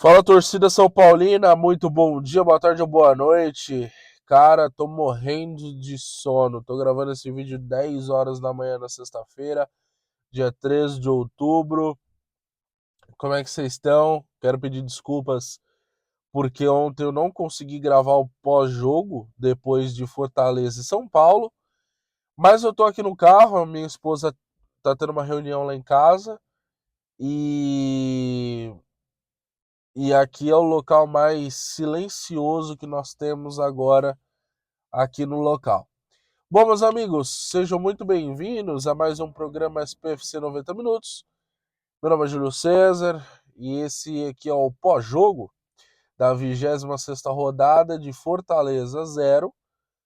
Fala, torcida São Paulina, muito bom dia, boa tarde ou boa noite. Cara, tô morrendo de sono. Tô gravando esse vídeo 10 horas da manhã na sexta-feira, dia 13 de outubro. Como é que vocês estão? Quero pedir desculpas porque ontem eu não consegui gravar o pós-jogo depois de Fortaleza e São Paulo. Mas eu tô aqui no carro, a minha esposa tá tendo uma reunião lá em casa e aqui é o local mais silencioso que nós temos agora aqui no local. Bom, meus amigos, sejam muito bem-vindos a mais um programa SPFC 90 Minutos. Meu nome é Júlio César e esse aqui é o pós-jogo da 26ª rodada de Fortaleza 0,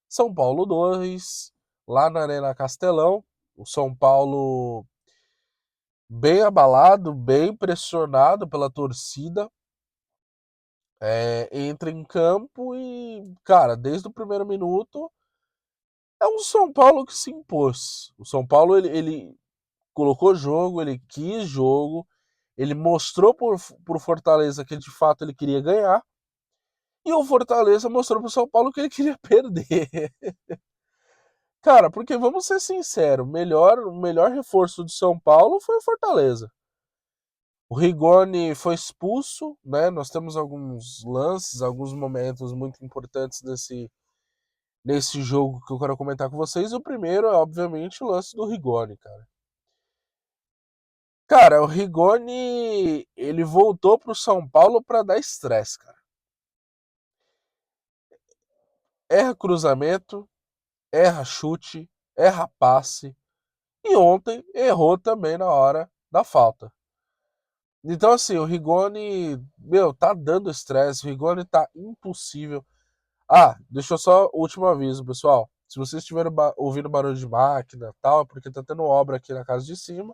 São Paulo 2, lá na Arena Castelão. O São Paulo bem abalado, bem pressionado pela torcida, entra em campo e, cara, desde o primeiro minuto é um São Paulo que se impôs. O São Paulo ele colocou jogo, ele quis jogo, ele mostrou pro Fortaleza que de fato ele queria ganhar e o Fortaleza mostrou pro São Paulo que ele queria perder. Cara, porque vamos ser sinceros, o melhor reforço do São Paulo foi o Fortaleza. O Rigoni foi expulso, né? Nós temos alguns lances, alguns momentos muito importantes nesse jogo que eu quero comentar com vocês. O primeiro é, obviamente, o lance do Rigoni, cara. Cara, o Rigoni, ele voltou pro São Paulo para dar estresse, cara. Erra cruzamento, erra chute, erra passe. E ontem errou também na hora da falta. Então, assim, o Rigoni, meu, tá dando estresse. O Rigoni tá impossível. Ah, deixa eu só o último aviso, pessoal. Se vocês estiverem ouvindo barulho de máquina e tal, é porque tá tendo obra aqui na casa de cima.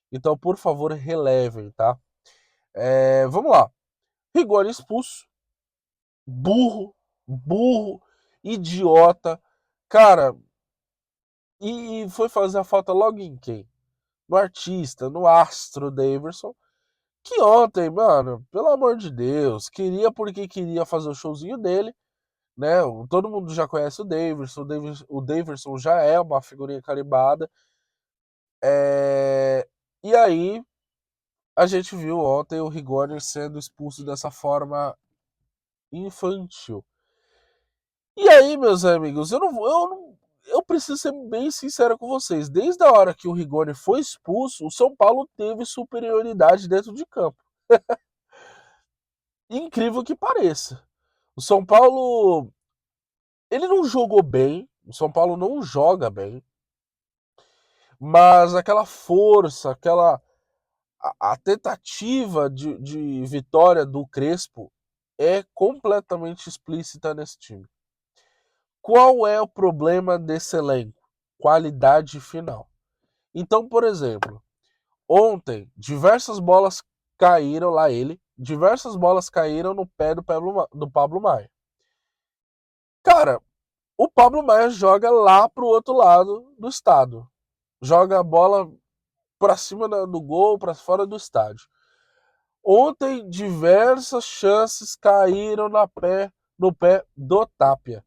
Então, por favor, relevem, tá? Vamos lá. Rigoni expulso. Burro. Burro. Idiota. Cara, e foi fazer a falta logo em quem? No artista, no astro Daverson. Que ontem, mano, pelo amor de Deus, queria porque queria fazer o showzinho dele, né? Todo mundo já conhece o Daverson já é uma figurinha carimbada. E aí, a gente viu ontem o Rigoni sendo expulso dessa forma infantil. E aí, meus amigos, eu preciso ser bem sincero com vocês. Desde a hora que o Rigoni foi expulso, o São Paulo teve superioridade dentro de campo. Incrível que pareça. O São Paulo, ele não jogou bem, o São Paulo não joga bem, mas aquela força, a tentativa de vitória do Crespo é completamente explícita nesse time. Qual é o problema desse elenco? Qualidade final. Então, por exemplo, ontem diversas bolas caíram lá diversas bolas caíram no pé do Pablo Maia. Cara, o Pablo Maia joga lá pro outro lado do estado. Joga a bola pra cima do gol, pra fora do estádio. Ontem, diversas chances caíram no pé do Tapia.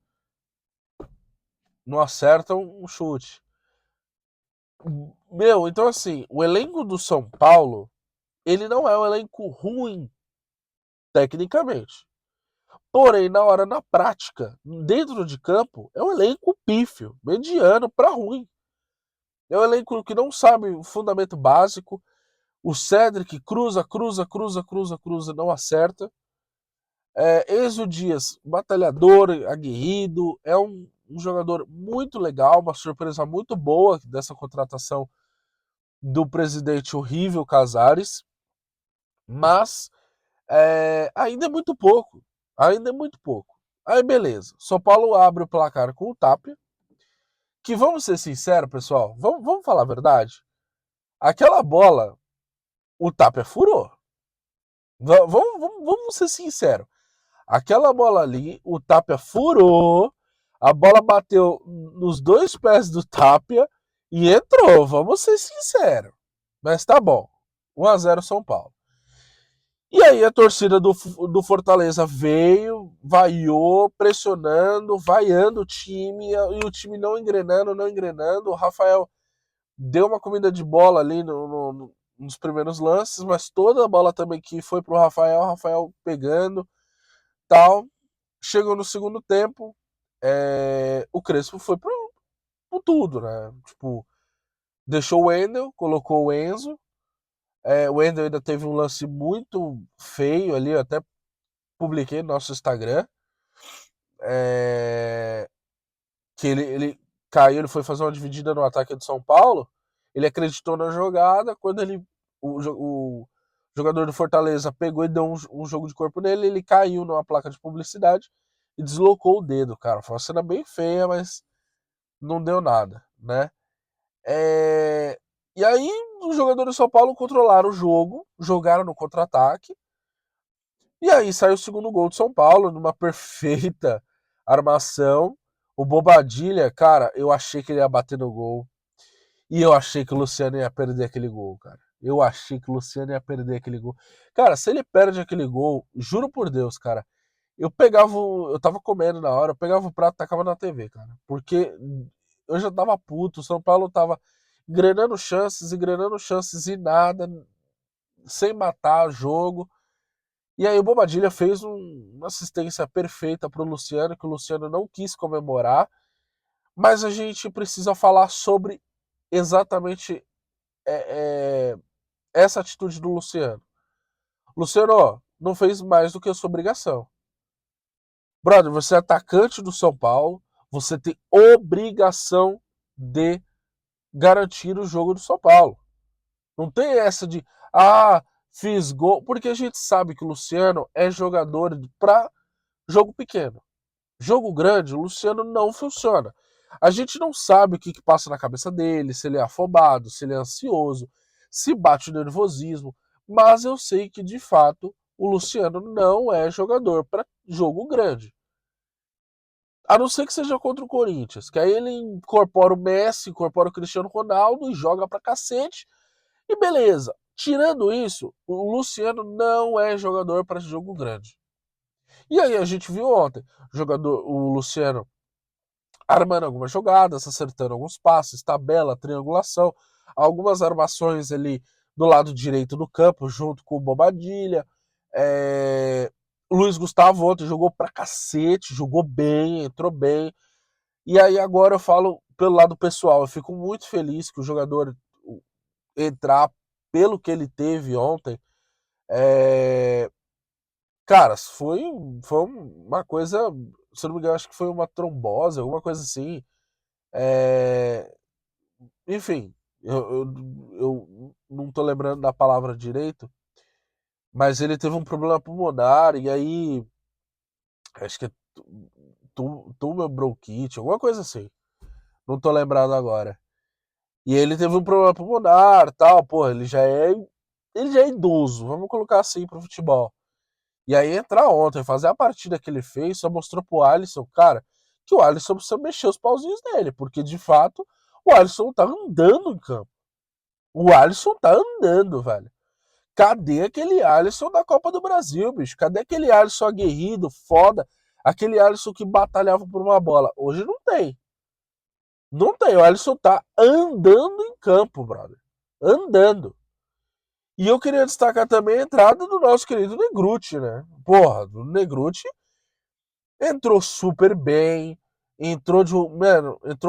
Não acertam um chute. Meu, então assim, o elenco do São Paulo, ele não é um elenco ruim, tecnicamente. Porém, na prática, dentro de campo, é um elenco pífio, mediano para ruim. É um elenco que não sabe o fundamento básico. O Cedric cruza, não acerta. Enzo Dias, batalhador, aguerrido, é um jogador muito legal, uma surpresa muito boa dessa contratação do presidente horrível Casares, mas ainda é muito pouco. Ainda é muito pouco. Aí beleza. São Paulo abre o placar com o Tapia. Que vamos ser sinceros, pessoal. Vamos falar a verdade. Aquela bola, o Tapia furou. Vamos ser sinceros. Aquela bola ali, o Tapia furou. A bola bateu nos dois pés do Tapia e entrou. Vamos ser sinceros. Mas tá bom. 1-0 São Paulo. E aí a torcida do Fortaleza veio, vaiou, pressionando, vaiando o time, e o time não engrenando, não engrenando. O Rafael deu uma comida de bola ali nos primeiros lances, mas toda a bola também que foi pro Rafael, o Rafael pegando, tal. Chegou no segundo tempo, o Crespo foi pro tudo, né? Tipo, deixou o Wendel, colocou o Enzo. O Wendel ainda teve um lance muito feio ali, eu até publiquei no nosso Instagram. É, que ele caiu, ele foi fazer uma dividida no ataque de São Paulo. Ele acreditou na jogada. Quando o jogador do Fortaleza pegou e deu um jogo de corpo nele, ele caiu numa placa de publicidade e deslocou o dedo, cara. Foi uma cena bem feia, mas não deu nada, né? É, e aí os jogadores do São Paulo controlaram o jogo, jogaram no contra-ataque. E aí saiu o segundo gol do São Paulo, numa perfeita armação. O Bobadilha, cara, eu achei que ele ia bater no gol. E eu achei que o Luciano ia perder aquele gol, cara. Eu achei que o Luciano ia perder aquele gol. Cara, se ele perde aquele gol, juro por Deus, cara, eu pegava. Eu tava comendo na hora, eu pegava o prato e tacava na TV, cara. Porque eu já tava puto, o São Paulo tava engrenando chances e nada, sem matar o jogo. E aí o Bobadilha fez uma assistência perfeita pro Luciano, que o Luciano não quis comemorar, mas a gente precisa falar sobre exatamente é, é, essa atitude do Luciano. Luciano, ó, não fez mais do que a sua obrigação. Brother, você é atacante do São Paulo, você tem obrigação de garantir o jogo do São Paulo. Não tem essa de, fiz gol, porque a gente sabe que o Luciano é jogador para jogo pequeno. Jogo grande, o Luciano não funciona. A gente não sabe o que passa na cabeça dele, se ele é afobado, se ele é ansioso, se bate o nervosismo, mas eu sei que de fato o Luciano não é jogador para jogo grande. A não ser que seja contra o Corinthians, que aí ele incorpora o Messi, incorpora o Cristiano Ronaldo e joga pra cacete, e beleza. Tirando isso, o Luciano não é jogador para jogo grande. E aí a gente viu ontem o Luciano armando algumas jogadas, acertando alguns passes, tabela, triangulação, algumas armações ali do lado direito do campo, junto com o Bobadilha. O Luiz Gustavo ontem jogou pra cacete, jogou bem, entrou bem. E aí agora eu falo pelo lado pessoal, eu fico muito feliz que o jogador entrar pelo que ele teve ontem. É... Cara, foi uma coisa, se não me engano, acho que foi uma trombose, alguma coisa assim. É, enfim, eu não tô lembrando da palavra direito, mas ele teve um problema pulmonar e aí acho que é bronquite, alguma coisa assim. Não tô lembrado agora. E ele teve um problema pulmonar, tal, porra, ele já é idoso, vamos colocar assim pro futebol. E aí entrar ontem, fazer a partida que ele fez, só mostrou pro Alisson, cara, que o Alisson precisa mexer os pauzinhos dele, porque de fato o Alisson tá andando em campo. O Alisson tá andando, velho. Cadê aquele Alisson da Copa do Brasil, bicho? Cadê aquele Alisson aguerrido, foda? Aquele Alisson que batalhava por uma bola. Hoje não tem. Não tem. O Alisson tá andando em campo, brother. Andando. E eu queria destacar também a entrada do nosso querido Negruti, né? Porra, o Negruti entrou super bem. Entrou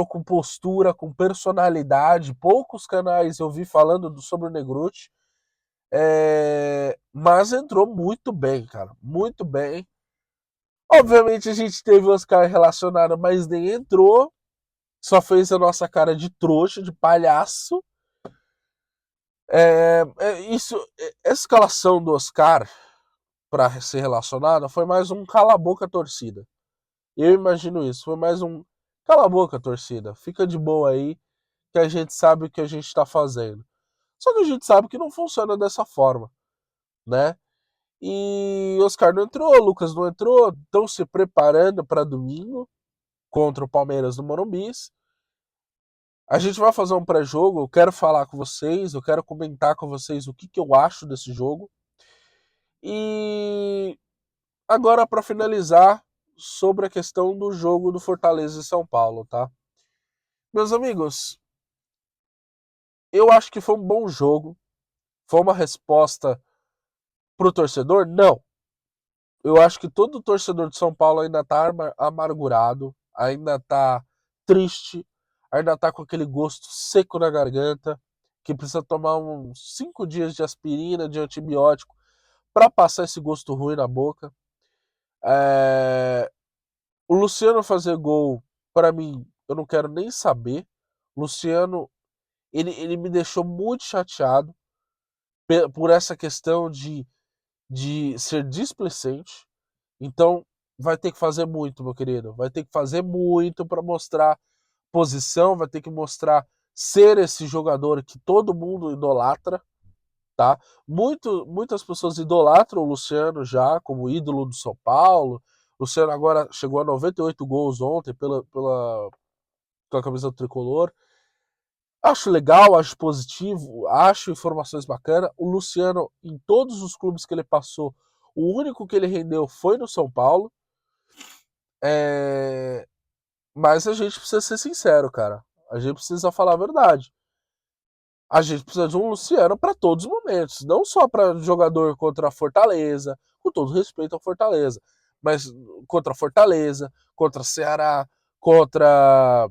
com postura, com personalidade. Poucos canais eu vi falando sobre o Negruti. Mas entrou muito bem, cara. Muito bem. Obviamente a gente teve o Oscar relacionado, mas nem entrou. Só fez a nossa cara de trouxa, de palhaço. Essa escalação do Oscar para ser relacionada foi mais um cala-boca torcida. Eu imagino isso. Foi mais um cala-boca torcida. Fica de boa aí, que a gente sabe o que a gente está fazendo. Só que a gente sabe que não funciona dessa forma, né? E Oscar não entrou, Lucas não entrou, estão se preparando para domingo contra o Palmeiras no Morumbi. A gente vai fazer um pré-jogo, eu quero falar com vocês, eu quero comentar com vocês o que eu acho desse jogo. E agora, para finalizar, sobre a questão do jogo do Fortaleza e São Paulo, tá? Meus amigos, eu acho que foi um bom jogo. Foi uma resposta pro torcedor? Não. Eu acho que todo torcedor de São Paulo ainda tá amargurado, ainda tá triste, ainda tá com aquele gosto seco na garganta, que precisa tomar uns 5 dias de aspirina, de antibiótico, para passar esse gosto ruim na boca. O Luciano fazer gol, para mim, eu não quero nem saber. O Luciano, ele me deixou muito chateado por essa questão de ser displicente. Então, vai ter que fazer muito, meu querido. Vai ter que fazer muito para mostrar posição, vai ter que mostrar ser esse jogador que todo mundo idolatra, tá? Muitas pessoas idolatram o Luciano já como ídolo do São Paulo. O Luciano agora chegou a 98 gols ontem pela camisa do tricolor. Acho legal, acho positivo, acho informações bacanas. O Luciano, em todos os clubes que ele passou, o único que ele rendeu foi no São Paulo. É... Mas a gente precisa ser sincero, cara. A gente precisa falar a verdade. A gente precisa de um Luciano para todos os momentos, não só para jogador contra a Fortaleza, com todo respeito ao Fortaleza, mas contra a Fortaleza, contra Ceará, contra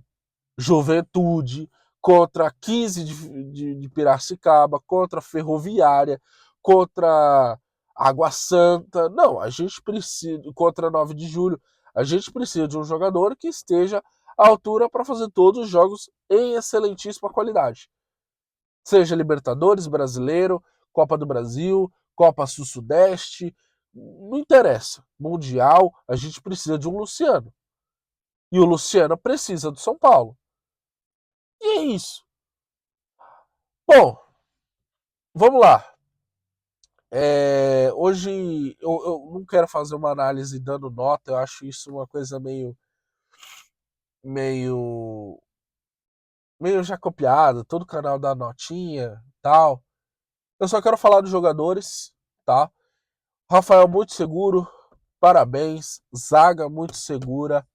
Juventude, contra 15 de Piracicaba, contra Ferroviária, contra Água Santa. Não, a gente precisa, contra 9 de julho, a gente precisa de um jogador que esteja à altura para fazer todos os jogos em excelentíssima qualidade. Seja Libertadores, Brasileiro, Copa do Brasil, Copa Sul-Sudeste, não interessa. Mundial, a gente precisa de um Luciano. E o Luciano precisa do São Paulo. E é isso. Bom, vamos lá. Hoje eu não quero fazer uma análise dando nota, eu acho isso uma coisa meio, meio já copiada, todo canal dá notinha tal. Eu só quero falar dos jogadores, tá? Rafael muito seguro, parabéns. Zaga muito segura,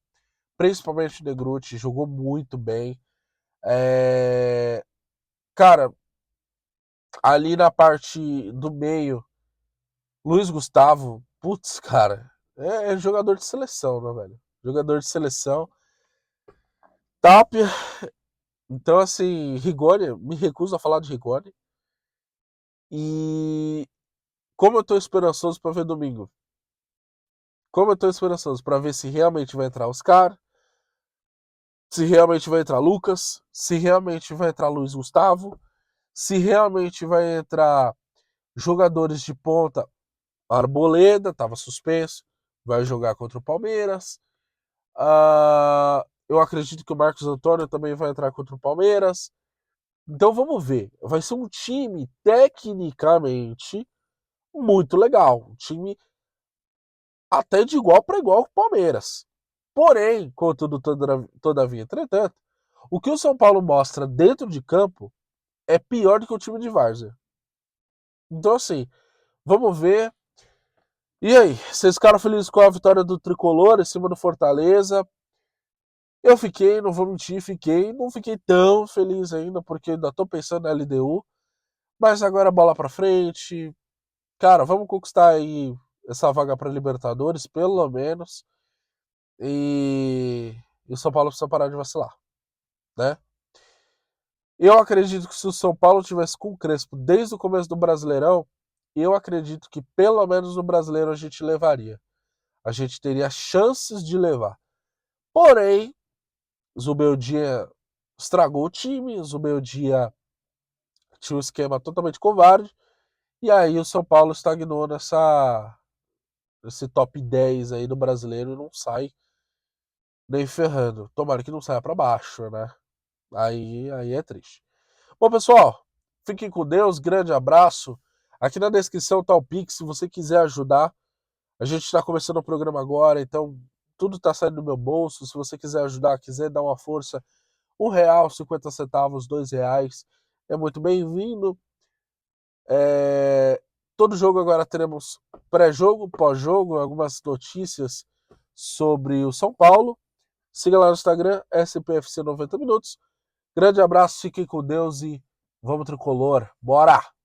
principalmente o Negruti, jogou muito bem. Cara, ali na parte do meio, Luiz Gustavo, putz, cara, é jogador de seleção, né, velho? Jogador de seleção. Tapia, então assim, Rigoni, me recuso a falar de Rigoni. E como eu tô esperançoso pra ver domingo? Como eu tô esperançoso pra ver se realmente vai entrar Oscar, se realmente vai entrar Lucas, se realmente vai entrar Luiz Gustavo, se realmente vai entrar jogadores de ponta. Arboleda estava suspenso, vai jogar contra o Palmeiras. Eu acredito que o Marcos Antônio também vai entrar contra o Palmeiras. Então vamos ver. Vai ser um time tecnicamente muito legal. Um time até de igual para igual com o Palmeiras. Porém, contudo, todavia, entretanto, o que o São Paulo mostra dentro de campo é pior do que o time de Várzea. Então, assim, vamos ver. E aí, vocês ficaram felizes com a vitória do Tricolor em cima do Fortaleza? Eu fiquei, não vou mentir, fiquei. Não fiquei tão feliz ainda, porque ainda tô pensando na LDU. Mas agora bola pra frente. Cara, vamos conquistar aí essa vaga pra Libertadores, pelo menos. E o São Paulo precisa parar de vacilar, né? Eu acredito que se o São Paulo tivesse com o Crespo desde o começo do Brasileirão, eu acredito que pelo menos no Brasileiro a gente levaria. A gente teria chances de levar. Porém, Zubeldia estragou o time, Zubeldia tinha um esquema totalmente covarde, e aí o São Paulo estagnou nesse top 10 aí do brasileiro e não sai nem ferrando. Tomara que não saia para baixo, né? Aí é triste. Bom, pessoal, fiquem com Deus, grande abraço. Aqui na descrição tá o Pix, se você quiser ajudar. A gente está começando o programa agora, então tudo está saindo do meu bolso. Se você quiser ajudar, quiser dar uma força, R$ 1, 50 centavos, R$ 2, é muito bem-vindo. todo jogo agora teremos pré-jogo, pós-jogo, algumas notícias sobre o São Paulo. Siga lá no Instagram, SPFC 90 Minutos. Grande abraço, fiquem com Deus e vamos tricolor. Bora!